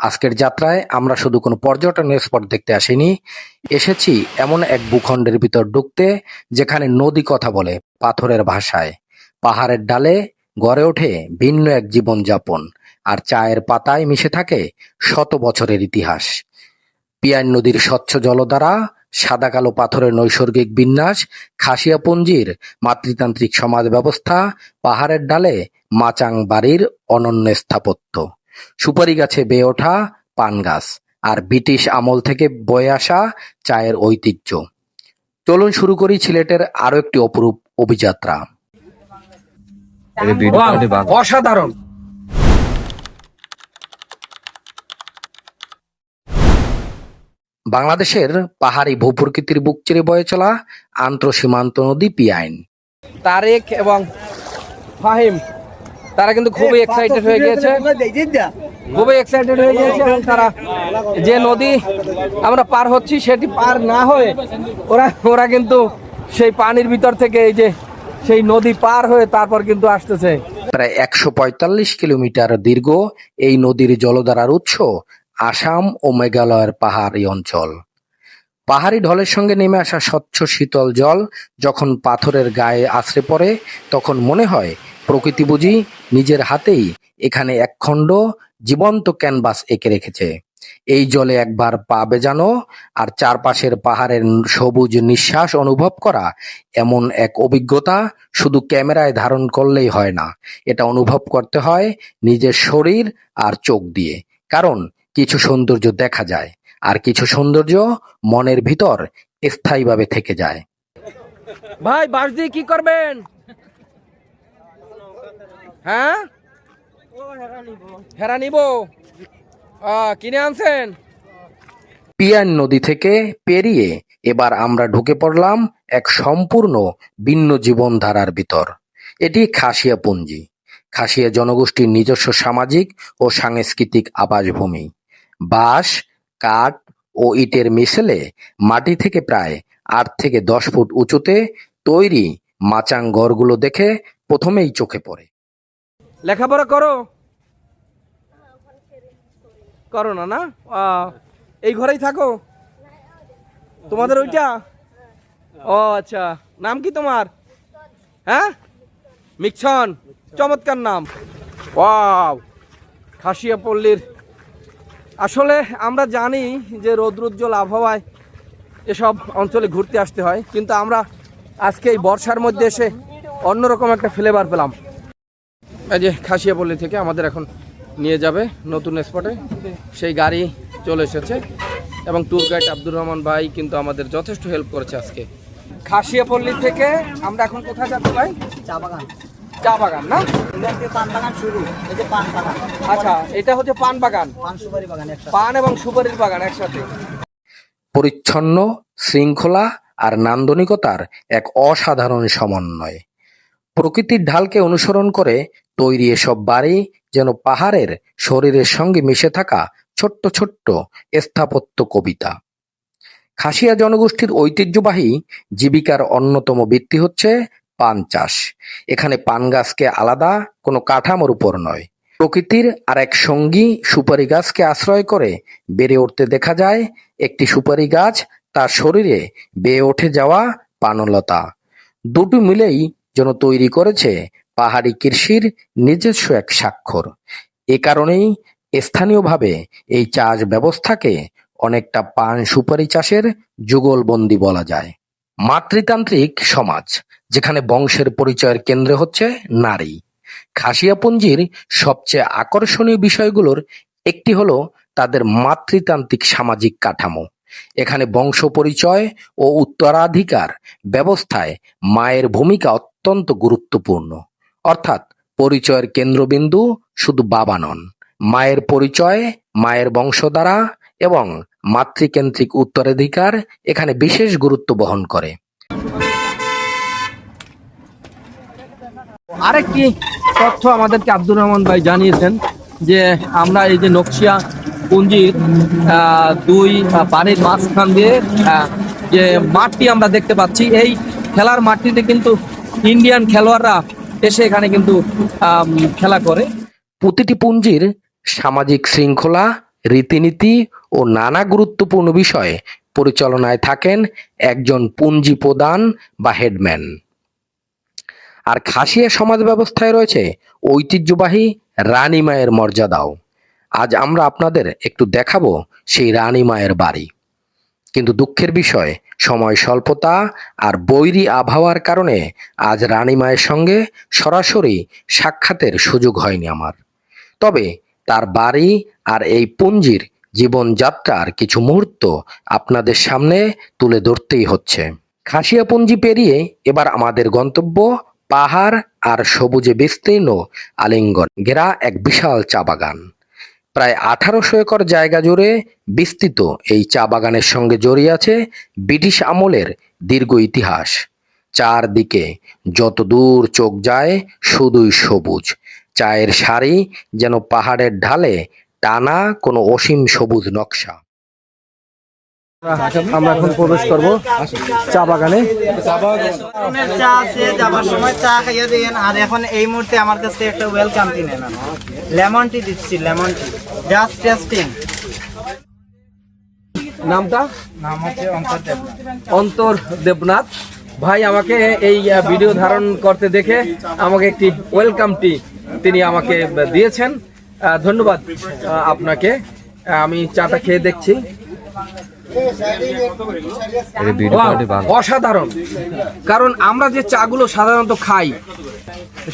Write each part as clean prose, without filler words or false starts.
আজকের যাত্রায় আমরা শুধু কোনো পর্যটনের স্পট দেখতে আসিনি, এসেছি এমন এক ভূখণ্ডের ভিতর ঢুকতে যেখানে নদী কথা বলে পাথরের ভাষায়, পাহাড়ের ডালে গড়ে ওঠে ভিন্ন এক জীবনযাপন, আর চায়ের পাতায় মিশে থাকে শত বছরের ইতিহাস। পিয়াইন নদীর স্বচ্ছ জলধারা, সাদা কালো পাথরের নৈসর্গিক বিন্যাস, খাসিয়াপুঞ্জির মাতৃতান্ত্রিক সমাজ ব্যবস্থা, পাহাড়ের ডালে মাচাং বাড়ির অনন্য স্থাপত্য, সুপারি গাছে বেয়ে ওঠা পান গাছ, আর ব্রিটিশ আমল থেকে বয়ে আসা চায়ের ঐতিহ্য। চলুন শুরু করি সিলেটের আরো একটি অপরূপ অভিযাত্রা। অসাধারণ। বাংলাদেশের পাহাড়ি ভূপ্রকৃতির বুক চিরে বয়ে চলা আন্তঃসীমান্ত নদী পিয়াইন। তারেক এবং ফাহিম তারা কিন্তু খুবই এক্সাইটেড হয়ে গিয়েছে, এবং তারা যে নদী আমরা পার হচ্ছি সেটি পার না হয়ে ওরা কিন্তু সেই পানির ভিতর থেকে এই যে সেই নদী পার হয়ে তারপর কিন্তু আসতেছে। প্রায় ১৪৫ কিলোমিটার দীর্ঘ এই নদীর জলধারার উৎস আসাম ও মেঘালয়ের পাহাড়ি অঞ্চল। পাহাড়ি ঢলের সঙ্গে নেমে আসা স্বচ্ছ শীতল জল যখন পাথরের গায়ে আছড়ে পড়ে, তখন মনে হয় প্রকৃতি বুঝি নিজের হাতেই এখানে একখণ্ড জীবন্ত ক্যানভাস এঁকে রেখেছে। এই জলে একবার পা ভেজানো আর চারপাশের পাহাড়ের সবুজ নিঃশ্বাস অনুভব করা এমন এক অভিজ্ঞতা শুধু ক্যামেরায় ধারণ করলেই হয় না, এটা অনুভব করতে হয় নিজের শরীর আর চোখ দিয়ে। কারণ কিছু সৌন্দর্য দেখা যায়, আর কিছু সৌন্দর্য মনের ভিতর স্থায়ীভাবে থেকে যায়। ভাই বাস দিয়ে কি করবেন? হ্যাঁ, হেরা নিব। কিনে আনছেন? পিয়াইন নদী থেকে পেরিয়ে এবার আমরা ঢুকে পড়লাম এক সম্পূর্ণ ভিন্ন জীবনধারার ভিতর। এটি খাসিয়াপুঞ্জি, খাসিয়া জনগোষ্ঠীর নিজস্ব সামাজিক ও সাংস্কৃতিক আবাসভূমি। বাঁশ, কাঠ ও ইটের মিশেলে মাটি থেকে প্রায় ৮ থেকে ১০ ফুট উঁচুতে তৈরি মাচাং ঘরগুলো দেখে প্রথমেই চোখে পড়ে। লেখাপড়া করো করো না? না, এই ঘরেই থাকো? তোমাদের ওইটা? ও আচ্ছা, নাম কি তোমার? হ্যাঁ, মিকছন, চমৎকার নাম। ওয়াও, খাসিয়াপল্লীর আসলে আমরা জানি যে রৌদ্রোজ্জ্বল আবহাওয়ায় এসব অঞ্চলে ঘুরতে আসতে হয়, কিন্তু আমরা আজকে এই বর্ষার মধ্যে এসে অন্যরকম একটা ফ্লেভার পেলাম। এই যে খাসিয়াপল্লী থেকে আমাদের এখন নিয়ে যাবে নতুন স্পটে, সেই গাড়ি চলে এসেছে এবং ট্যুর গাইড আব্দুর রহমান ভাই কিন্তু আমাদের যথেষ্ট হেল্প করেছে আজকে। খাসিয়াপল্লী থেকে আমরা এখন কোথায় যাচ্ছি ভাই? চা বাগান। চা বাগান না? পান বাগান শুরু, এই যে পান বাগান। আচ্ছা, এটা হচ্ছে পান বাগান, পান সুপারি বাগান, পান এবং সুপারির বাগান একসাথে। পরিচ্ছন্ন, শৃঙ্খলা আর নান্দনিকতার এক অসাধারণ সমন্বয়। প্রকৃতির ঢালকে অনুসরণ করে তৈরি এসব বাড়ি যেন পাহাড়ের শরীরের সঙ্গে মিশে থাকা ছোট্ট ছোট্ট স্থাপত্য কবিতা। খাসিয়া জনগোষ্ঠীর ঐতিহ্যবাহী জীবিকার অন্যতম ভিত্তি হচ্ছে পান চাষ। এখানে পান গাছকে আলাদা কোনো কাঠামোর উপর নয়, প্রকৃতির আর এক সঙ্গী সুপারি গাছকে আশ্রয় করে বেড়ে উঠতে দেখা যায় একটি সুপারি গাছ, তার শরীরে বেয়ে উঠে যাওয়া পানলতা। দুটো মিলেই যেন তৈরি করেছে পাহাড়ি কৃষির নিজস্ব এক স্বাক্ষর। এ কারণেই স্থানীয়ভাবে এই চাষ ব্যবস্থাকে অনেকটা পান সুপারি চাষের যুগলবন্দি বলা যায়। মাতৃতান্ত্রিক সমাজ, যেখানে বংশের পরিচয়ের কেন্দ্র হচ্ছে নারী। খাসিয়াপুঞ্জির সবচেয়ে আকর্ষণীয় বিষয়গুলোর একটি হলো তাদের মাতৃতান্ত্রিক সামাজিক কাঠামো। এখানে বংশ পরিচয় ও উত্তরাধিকার ব্যবস্থায় মায়ের ভূমিকা অত্যন্ত গুরুত্বপূর্ণ। অর্থাৎ পরিচয়ের কেন্দ্রবিন্দু শুধু বাবা নন, মায়ের পরিচয়, মায়ের বংশধারা এবং মাতৃকেন্দ্রিক উত্তরাধিকার এখানে বিশেষ গুরুত্ব বহন করে। আরেকটি তথ্য আমাদেরকে আব্দুর রহমান ভাই জানিয়েছেন যে আমরা এই যে নকশিয়া পুঞ্জির দুই পানির মাঝখান দিয়ে যে মাঠটি আমরা দেখতে পাচ্ছি, এই খেলার মাঠটিতে কিন্তু ইন্ডিয়ান খেলোয়াড়রা এসে এখানে কিন্তু খেলা করে। প্রতিটি পুঞ্জির সামাজিক শৃঙ্খলা রীতিনীতি ও নানা গুরুত্বপূর্ণ বিষয়ে পরিচালনায় থাকেন একজন পুঞ্জি প্রধান বা হেডম্যান। আর খাসিয়া সমাজ ব্যবস্থায় রয়েছে ঐতিহ্যবাহী রানী মায়ের মর্যাদাও। আজ আমরা আপনাদের একটু দেখাবো সেই রানী মায়ের বাড়ি। কিন্তু দুঃখের বিষয়, সময় স্বল্পতা আর বৈরী আবহাওয়ার কারণে আজ রানী মায়ের সঙ্গে সরাসরি সাক্ষাতের সুযোগ হয়নি আমার। তবে তার বাড়ি আর এই পুঞ্জির জীবনযাত্রার কিছু মুহূর্ত আপনাদের সামনে তুলে ধরতেই হচ্ছে। খাসিয়া পুঞ্জি পেরিয়ে এবার আমাদের গন্তব্য পাহাড় আর সবুজে বিস্তীর্ণ আলিঙ্গন ঘেরা এক বিশাল চা বাগান। প্রায় 1800 একর জায়গা জুড়ে বিস্তৃত এই চা বাগানের সঙ্গে জড়িয়ে আছে ব্রিটিশ আমলের দীর্ঘ ইতিহাস। চারদিকে যত দূর চোখ যায় শুধুই সবুজ, চায়ের সারি যেন পাহাড়ের ঢালে টানা কোনো অসীম সবুজ নকশা। আমরা এখন প্রবেশ করব চা বাগানে। চা আছে, যাবার সময় চা খাইয়ে দিয়েন। আর এখন এই মুহূর্তে আমার কাছে একটা ওয়েলকাম টি নেন, লেমন টি দিচ্ছি, লেমন টি জাস্ট টেস্টিং। নামটা? নাম হচ্ছে অন্তর দেবনাথ। অন্তর দেবনাথ ভাই আমাকে এই ভিডিও ধারণ করতে দেখে আমাকে একটি ওয়েলকাম টি তিনি আমাকে দিয়েছেন। ধন্যবাদ আপনাকে। আমি চাটা খেয়ে দেখছি। অসাধারণ, কারণ আমরা যে চাগুলো সাধারণত খাই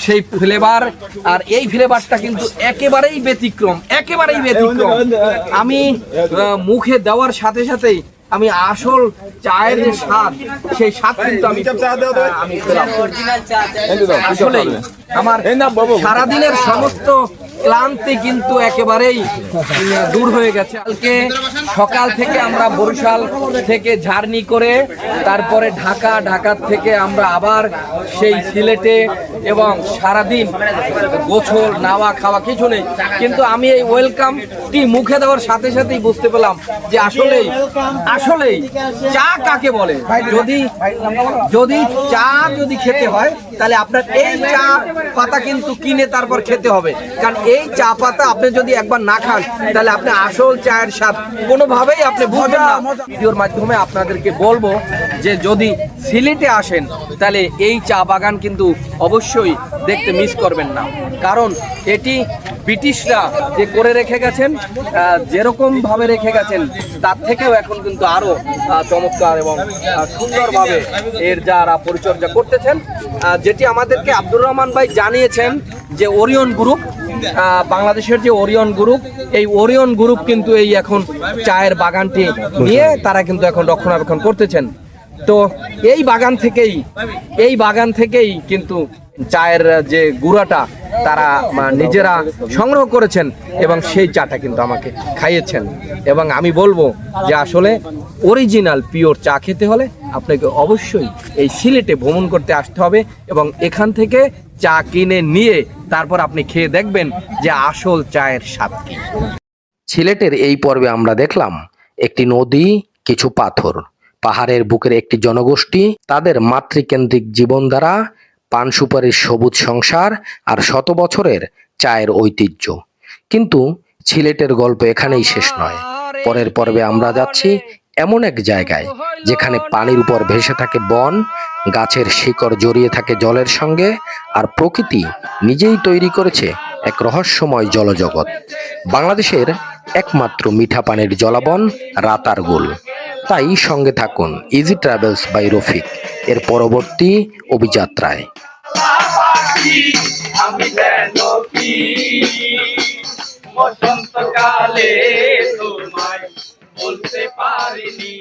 সেই ফ্লেভার আর এই ফ্লেভারটা কিন্তু একেবারেই ব্যতিক্রম, একেবারেই ব্যতিক্রম। আমি মুখে দেওয়ার সাথে সাথেই আমি আসল চায়ের যে স্বাদ, সেই স্বাদ কিন্তু আমি পেলাম। আসলেই আমার সারাদিনের সমস্ত ক্লান্তি কিন্তু একেবারেই দূর হয়ে গেছে। কালকে সকাল থেকে আমরা বরিশাল থেকে জার্নি করে তারপরে ঢাকা থেকে আমরা আবার সেই সিলেটে, এবং সারাদিন গোছল নাওয়া খাওয়া কিছু নেই, কিন্তু আমি এই ওয়েলকাম টি মুখে দেওয়ার সাথে সাথেই বুঝতে পেলাম যে আসলেই চা কাকে বলে। যদি চা খেতে হয় তাহলে আপনার এই চা পাতা কিন্তু কিনে তারপর খেতে হবে, কারণ এই চা পাতা আপনি যদি একবার না খান তাহলে আপনি আসল চায়ের স্বাদ কোনোভাবেই আপনি বুঝবেন না। ভিডিওর মাধ্যমে আপনাদেরকে বলবো যে যদি সিলেটে আসেন তাহলে এই চা বাগান কিন্তু অবশ্যই দেখতে মিস করবেন না, কারণ এটি ব্রিটিশরা যে করে রেখে গেছেন, যেরকম ভাবে রেখে গেছেন তার থেকেও এখন কিন্তু আরো চমৎকার এবং সুন্দরভাবে এর যারা পরিচর্যা করতেছেন, যেটি আমাদেরকে আব্দুর রহমান ভাই জানিয়েছেন যে ওরিয়ন গ্রুপ, বাংলাদেশের যে ওরিয়ন গ্রুপ, এই ওরিয়ন গ্রুপ কিন্তু এই এখন চায়ের বাগানটি নিয়ে তারা কিন্তু এখন রক্ষণাবেক্ষণ করতেছেন। তো এই বাগান থেকেই কিন্তু চায়ের যে গুঁড়াটা তারা নিজেরা সংগ্রহ করেছেন এবং সেই চাটা কিন্তু আমাকে খাইয়েছেন। এবং আমি বলবো যে আসলে অরিজিনাল পিওর চা খেতে হলে আপনাকে অবশ্যই এই সিলেটে ভ্রমণ করতে আসতে হবে এবং এখান থেকে চা কিনে নিয়ে তারপর আপনি খেয়ে দেখবেন যে আসল চায়ের স্বাদ কি। সিলেটের এই পর্বে আমরা দেখলাম একটি নদী, কিছু পাথর, পাহাড়ের বুকের একটি জনগোষ্ঠী, তাদের মাতৃকেন্দ্রিক জীবনধারা, পান সুপারির সবুজ সংসার আর শত বছরের চায়ের ঐতিহ্য। কিন্তু সিলেটের গল্প এখানেই শেষ নয়। পরের পর্বে আমরা যাচ্ছি এমন এক জায়গায় যেখানে পানির উপর ভেসে থাকে বন, গাছের শিকড় জড়িয়ে থাকে জলের সঙ্গে, আর প্রকৃতি নিজেই তৈরি করেছে এক রহস্যময় জলজগৎ। বাংলাদেশের একমাত্র মিঠা পানির জলাবন রাতারগুল। তাই সঙ্গে থাকুন ইজি ট্রাভেলস বাই রফিক এর পরবর্তী অভিযাত্রায়। বসন্তকালে তোমায় বলতে পারিনি।